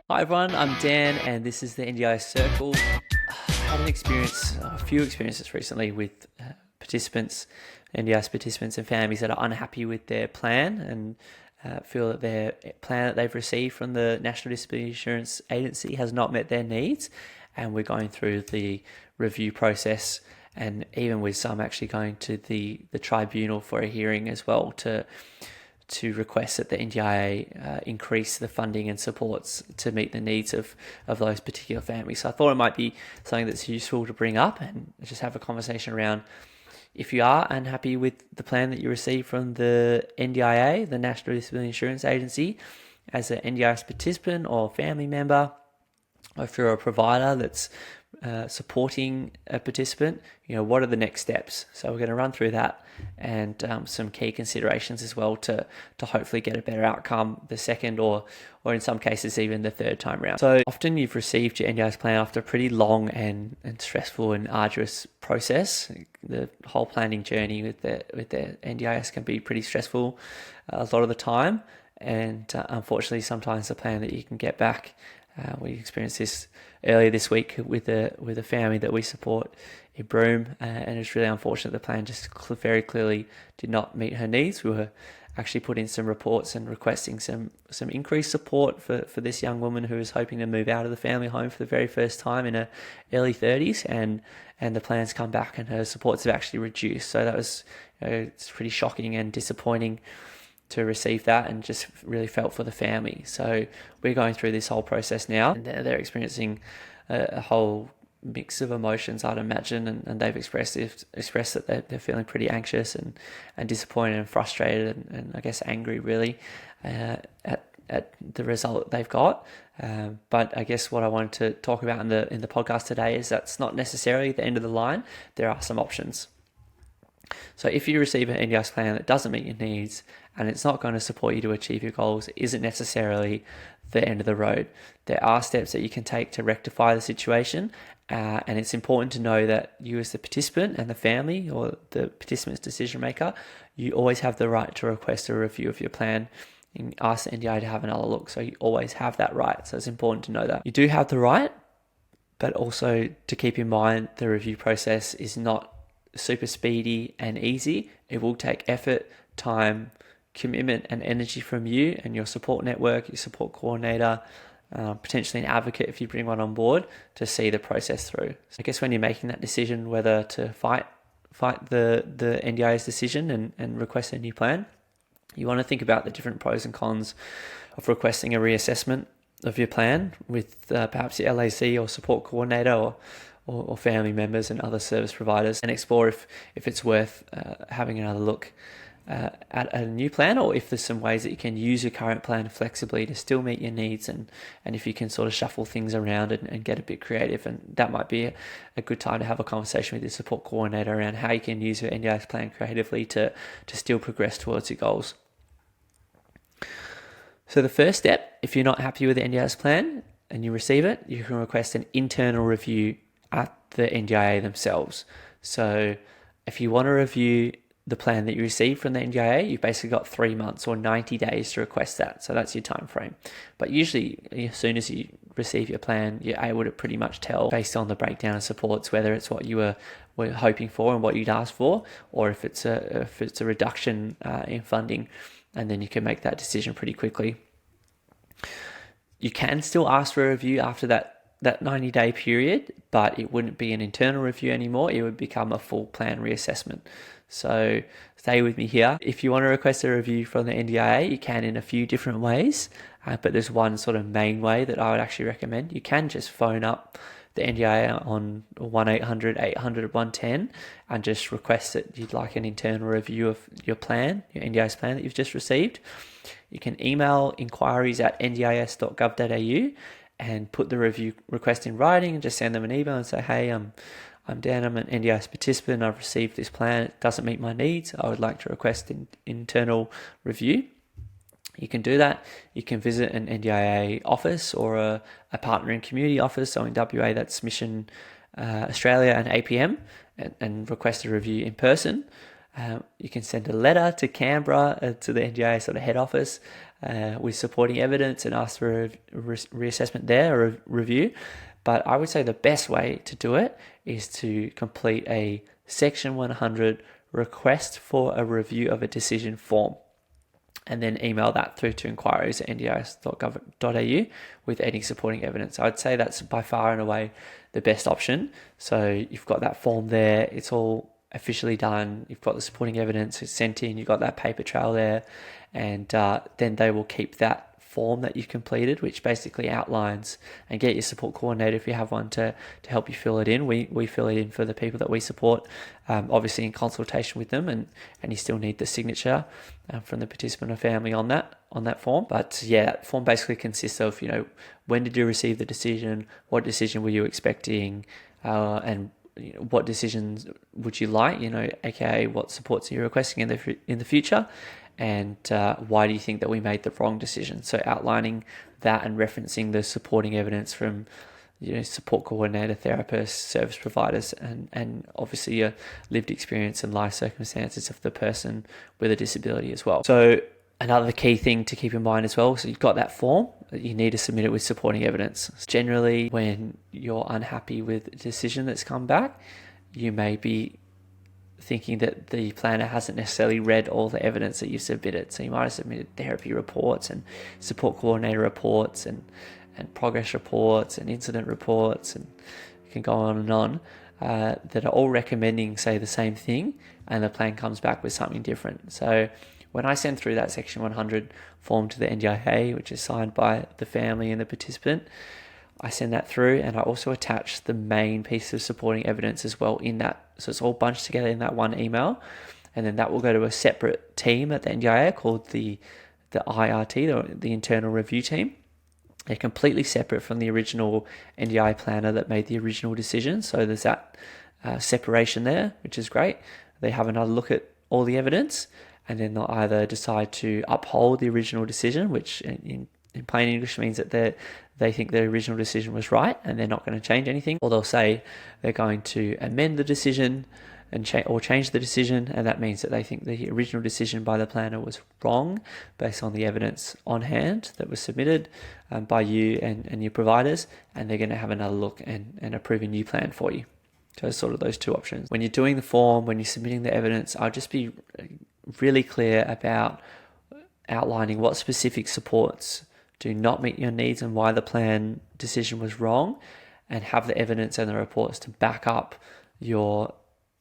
Hi everyone, I'm Dan and this is the NDIS Circle. I had a few experiences recently with NDIS participants and families that are unhappy with their plan and feel that their plan that they've received from the National Disability Insurance Agency has not met their needs. And we're going through the review process, and even with some actually going to the tribunal for a hearing as well to request that the NDIA increase the funding and supports to meet the needs of those particular families. So I thought it might be something that's useful to bring up and just have a conversation around if you are unhappy with the plan that you receive from the NDIA, the National Disability Insurance Agency, as an NDIS participant or family member, or if you're a provider that's supporting a participant, what are the next steps? So we're going to run through that and some key considerations as well to hopefully get a better outcome the second or in some cases even the third time round. So often you've received your NDIS plan after a pretty long and stressful and arduous process. The whole planning journey with the NDIS can be pretty stressful a lot of the time, and unfortunately sometimes the plan that you can get back. We experienced this earlier this week with a family that we support in Broome, and it's really unfortunate the plan just very clearly did not meet her needs. We were actually putting some reports and requesting some increased support for this young woman who was hoping to move out of the family home for the very first time in her early 30s, and the plans come back and her supports have actually reduced. So that was it's pretty shocking and disappointing to receive that, and just really felt for the family. So we're going through this whole process now, and they're experiencing a whole mix of emotions, I'd imagine, and they've expressed that they're feeling pretty anxious and disappointed and frustrated and I guess angry really at the result they've got. But I guess what I wanted to talk about in the podcast today is that's not necessarily the end of the line. There are some options. So if you receive an NDIS plan that doesn't meet your needs and it's not going to support you to achieve your goals, it isn't necessarily the end of the road. There are steps that you can take to rectify the situation, and it's important to know that you as the participant and the family or the participant's decision maker, you always have the right to request a review of your plan and ask the NDIA to have another look. So you always have that right. So it's important to know that. You do have the right, but also to keep in mind the review process is not super speedy and easy. It will take effort, time, commitment and energy from you and your support network, your support coordinator, potentially an advocate if you bring one on board, to see the process through. So I guess when you're making that decision whether to fight the NDIA's decision and request a new plan, you want to think about the different pros and cons of requesting a reassessment of your plan with perhaps your LAC or support coordinator or family members and other service providers, and explore if it's worth having another look at a new plan, or if there's some ways that you can use your current plan flexibly to still meet your needs, and if you can sort of shuffle things around and get a bit creative. And that might be a good time to have a conversation with your support coordinator around how you can use your NDIS plan creatively to still progress towards your goals. So the first step, if you're not happy with the NDIS plan and you receive it, you can request an internal review at the NDIA themselves. So if you want to review the plan that you receive from the NDIA, you've basically got 3 months or 90 days to request that. So that's your time frame. But usually, as soon as you receive your plan, you're able to pretty much tell based on the breakdown of supports whether it's what you were hoping for and what you'd asked for, or if it's a reduction in funding, and then you can make that decision pretty quickly. You can still ask for a review after that 90-day period, but it wouldn't be an internal review anymore. It would become a full plan reassessment. So stay with me here. If you want to request a review from the NDIA, you can in a few different ways, but there's one sort of main way that I would actually recommend. You can just phone up the NDIA on 1-800-800-110 and just request that you'd like an internal review of your plan, your NDIS plan that you've just received. You can email inquiries@ndis.gov.au and put the review request in writing and just send them an email and say, hey, I'm Dan, I'm an NDIS participant, I've received this plan, it doesn't meet my needs, I would like to request an internal review. You can do that. You can visit an NDIA office or a partner in community office. So in WA, that's Mission Australia and APM, and request a review in person. You can send a letter to Canberra, to the NDIS sort of head office, with supporting evidence and ask for a reassessment there or a review. But I would say the best way to do it is to complete a Section 100 request for a review of a decision form, and then email that through to inquiries@ndis.gov.au with any supporting evidence. I'd say that's by far and away the best option. So you've got that form there, it's all officially done, you've got the supporting evidence, it's sent in, you've got that paper trail there, and then they will keep that form that you've completed, which basically outlines, and get your support coordinator if you have one to help you fill it in. We fill it in for the people that we support, obviously in consultation with them, and you still need the signature from the participant or family on that form. But yeah, that form basically consists of, when did you receive the decision, what decision were you expecting, and what decisions would you like, aka what supports are you requesting in the future, and why do you think that we made the wrong decision. So outlining that and referencing the supporting evidence from support coordinator, therapists, service providers, and obviously your lived experience and life circumstances of the person with a disability as well. So another key thing to keep in mind as well, so you've got that form, you need to submit it with supporting evidence. Generally, when you're unhappy with a decision that's come back, you may be thinking that the planner hasn't necessarily read all the evidence that you've submitted. So you might have submitted therapy reports and support coordinator reports and progress reports and incident reports, and you can go on, that are all recommending, say, the same thing, and the plan comes back with something different. So when I send through that Section 100 form to the NDIA, which is signed by the family and the participant, I send that through, and I also attach the main piece of supporting evidence as well in that. So it's all bunched together in that one email, and then that will go to a separate team at the NDIA called the IRT, the Internal Review Team. They're completely separate from the original NDI planner that made the original decision. So there's that separation there, which is great. They have another look at all the evidence, and then they'll either decide to uphold the original decision, which in plain English means that they think the original decision was right and they're not going to change anything, or they'll say they're going to amend the decision or change the decision, and that means that they think the original decision by the planner was wrong based on the evidence on hand that was submitted by you and your providers, and they're going to have another look and approve a new plan for you. So sort of those two options. When you're doing the form, when you're submitting the evidence, I'll just be really clear about outlining what specific supports do not meet your needs and why the plan decision was wrong, and have the evidence and the reports to back up your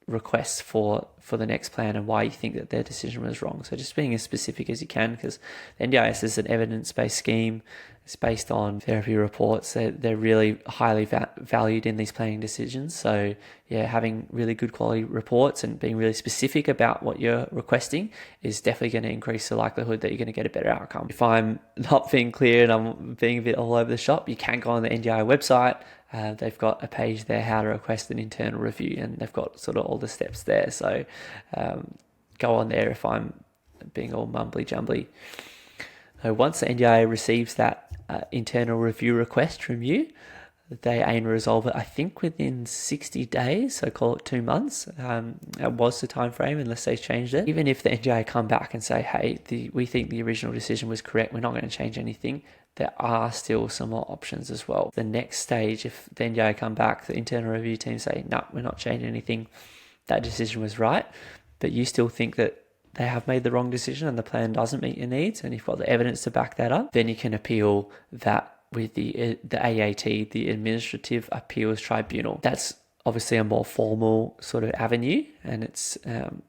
requests for the next plan and why you think that their decision was wrong. So just being as specific as you can, because the NDIS is an evidence-based scheme. It's based on therapy reports. They're really highly valued in these planning decisions. So yeah, having really good quality reports and being really specific about what you're requesting is definitely going to increase the likelihood that you're going to get a better outcome. If I'm not being clear and I'm being a bit all over the shop, you can go on the NDI website. They've got a page there, how to request an internal review, and they've got sort of all the steps there. So go on there if I'm being all mumbly jumbly. So once the NDIA receives that internal review request from you, they aim to resolve it, I think, within 60 days, so call it 2 months. That was the time frame, unless they've changed it. Even if the NDIA come back and say, hey, we think the original decision was correct, we're not going to change anything, there are still some more options as well. The next stage, if the NDIA come back, the internal review team say, no, we're not changing anything, that decision was right, but you still think that they have made the wrong decision and the plan doesn't meet your needs, and you've got the evidence to back that up, then you can appeal that with the AAT, the Administrative Appeals Tribunal. That's obviously a more formal sort of avenue, and it's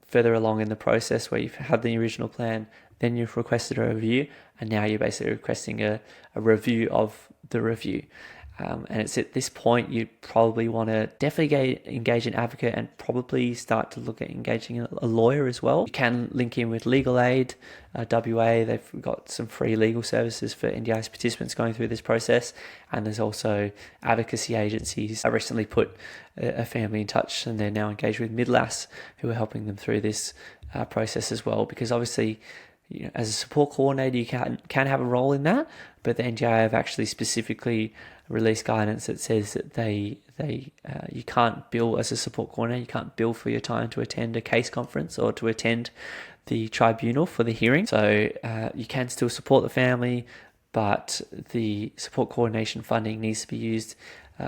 further along in the process where you've had the original plan, then you've requested a review, and now you're basically requesting a review of the review. And it's at this point you probably want to definitely engage an advocate and probably start to look at engaging a lawyer as well. You can link in with Legal Aid, WA. They've got some free legal services for NDIS participants going through this process. And there's also advocacy agencies. I recently put a family in touch, and they're now engaged with Midlas, who are helping them through this process as well. Because obviously, as a support coordinator, you can have a role in that, but the NDIA have actually specifically released guidance that says that you can't bill as a support coordinator. You can't bill for your time to attend a case conference or to attend the tribunal for the hearing. So you can still support the family, but the support coordination funding needs to be used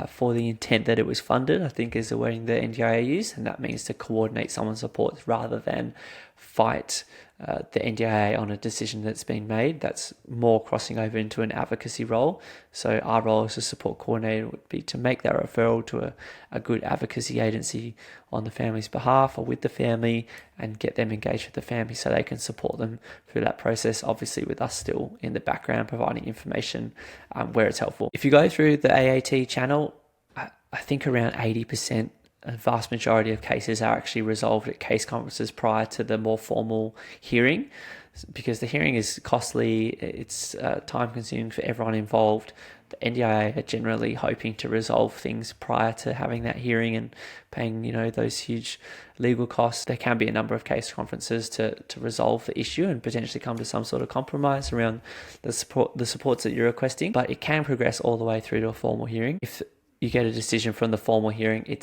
for the intent that it was funded, I think is the wording the NDIA used, and that means to coordinate someone's support rather than fight the NDIA on a decision that's been made. That's more crossing over into an advocacy role. So our role as a support coordinator would be to make that referral to a good advocacy agency on the family's behalf or with the family and get them engaged with the family so they can support them through that process, obviously with us still in the background providing information where it's helpful. If you go through the AAT channel, I think around 80%, a vast majority of cases are actually resolved at case conferences prior to the more formal hearing, because the hearing is costly, it's time consuming for everyone involved. The NDIA are generally hoping to resolve things prior to having that hearing and paying, those huge legal costs. There can be a number of case conferences to resolve the issue and potentially come to some sort of compromise around the supports that you're requesting, but it can progress all the way through to a formal hearing. If you get a decision from the formal hearing, they're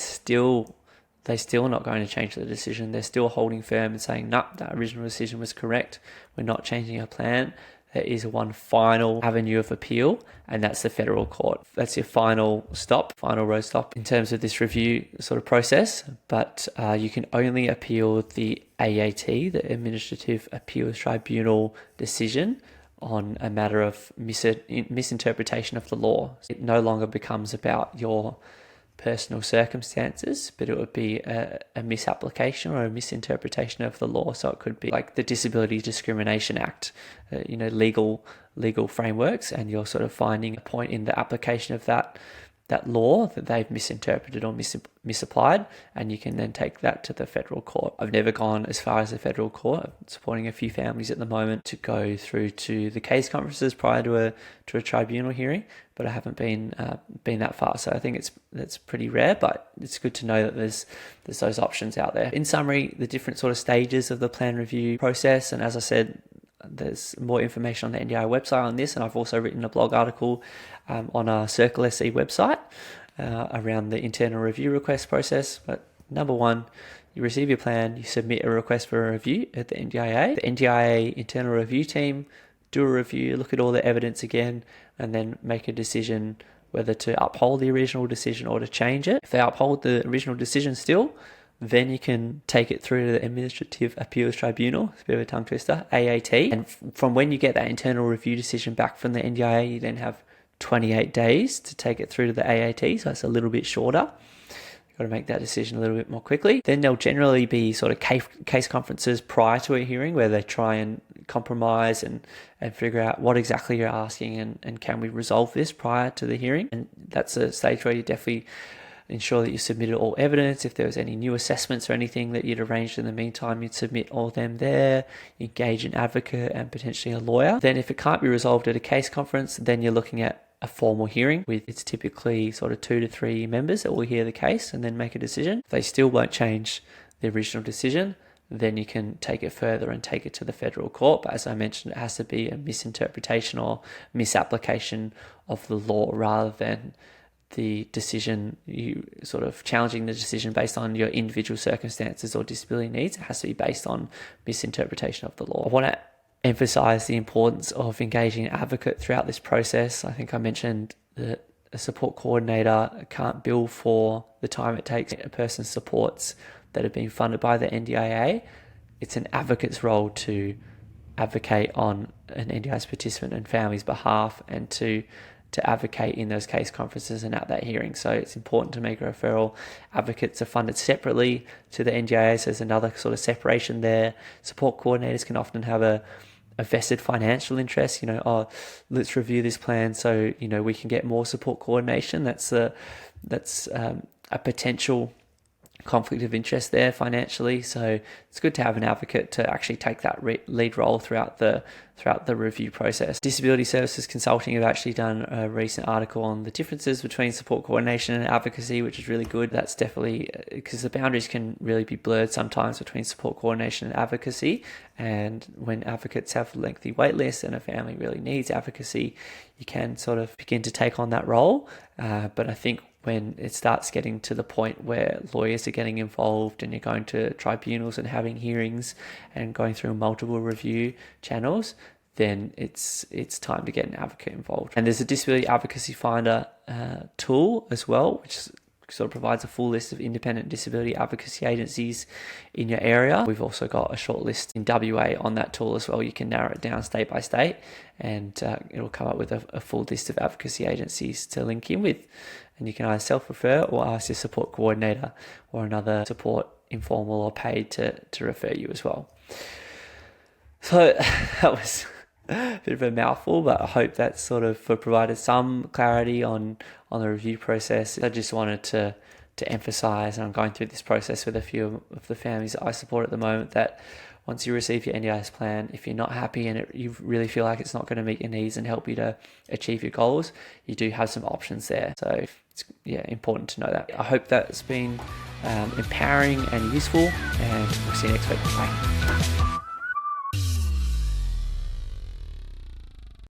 still not going to change the decision. They're still holding firm and saying, no, that original decision was correct. We're not changing our plan. There is one final avenue of appeal, and that's the federal court. That's your final road stop in terms of this review sort of process. But you can only appeal the AAT, the Administrative Appeals Tribunal decision, on a matter of misinterpretation of the law. It no longer becomes about your personal circumstances, but it would be a misapplication or a misinterpretation of the law. So it could be like the Disability Discrimination Act, legal frameworks, and you're sort of finding a point in the application of that law that they've misinterpreted or misapplied, and you can then take that to the federal court. I've never gone as far as the federal court. I'm supporting a few families at the moment to go through to the case conferences prior to a tribunal hearing, but I haven't been that far. So I think that's pretty rare, but it's good to know that there's those options out there. In summary, the different sort of stages of the plan review process, and as I said, there's more information on the NDIA website on this, and I've also written a blog article on our Circle SE website around the internal review request process. But number one, you receive your plan, you submit a request for a review at the NDIA. The NDIA internal review team do a review, look at all the evidence again, and then make a decision whether to uphold the original decision or to change it. If they uphold the original decision still, then you can take it through to the Administrative Appeals Tribunal. It's a bit of a tongue twister, AAT. And from when you get that internal review decision back from the NDIA, you then have 28 days to take it through to the AAT, so it's a little bit shorter. You've got to make that decision a little bit more quickly. Then there'll generally be sort of case conferences prior to a hearing where they try and compromise and figure out what exactly you're asking and can we resolve this prior to the hearing. And that's a stage where you definitely ensure that you submitted all evidence. If there was any new assessments or anything that you'd arranged in the meantime, you'd submit all of them there, engage an advocate and potentially a lawyer. Then if it can't be resolved at a case conference, then you're looking at a formal hearing with, it's typically sort of 2 to 3 members that will hear the case and then make a decision. If they still won't change the original decision, then you can take it further and take it to the federal court. But as I mentioned, it has to be a misinterpretation or misapplication of the law rather than the decision, you sort of challenging the decision based on your individual circumstances or disability needs. It has to be based on misinterpretation of the law. I want to emphasize the importance of engaging an advocate throughout this process. I think I mentioned that a support coordinator can't bill for the time it takes a person's supports that have been funded by the NDIA. It's an advocate's role to advocate on an NDIS participant and family's behalf and to advocate in those case conferences and at that hearing. So it's important to make a referral. Advocates are funded separately to the NDIA, so there's another sort of separation there. Support coordinators can often have a vested financial interest, let's review this plan so, we can get more support coordination. That's a potential conflict of interest there financially. So it's good to have an advocate to actually take that lead role throughout the review process. Disability Services Consulting have actually done a recent article on the differences between support coordination and advocacy, which is really good. That's definitely because the boundaries can really be blurred sometimes between support coordination and advocacy. And when advocates have lengthy wait lists and a family really needs advocacy, you can sort of begin to take on that role. But I think when it starts getting to the point where lawyers are getting involved and you're going to tribunals and having hearings and going through multiple review channels, then it's time to get an advocate involved. And there's a Disability Advocacy Finder tool as well, which sort of provides a full list of independent disability advocacy agencies in your area. We've also got a short list in WA on that tool as well. You can narrow it down state by state, and it'll come up with a full list of advocacy agencies to link in with. And you can either self-refer or ask your support coordinator or another support, informal or paid, to refer you as well. So that was a bit of a mouthful, but I hope that sort of provided some clarity on the review process. I just wanted to emphasize, and I'm going through this process with a few of the families that I support at the moment, that once you receive your NDIS plan, if you're not happy and you really feel like it's not going to meet your needs and help you to achieve your goals, you do have some options there. So it's important to know that. I hope that's been empowering and useful, and we'll see you next week. Bye.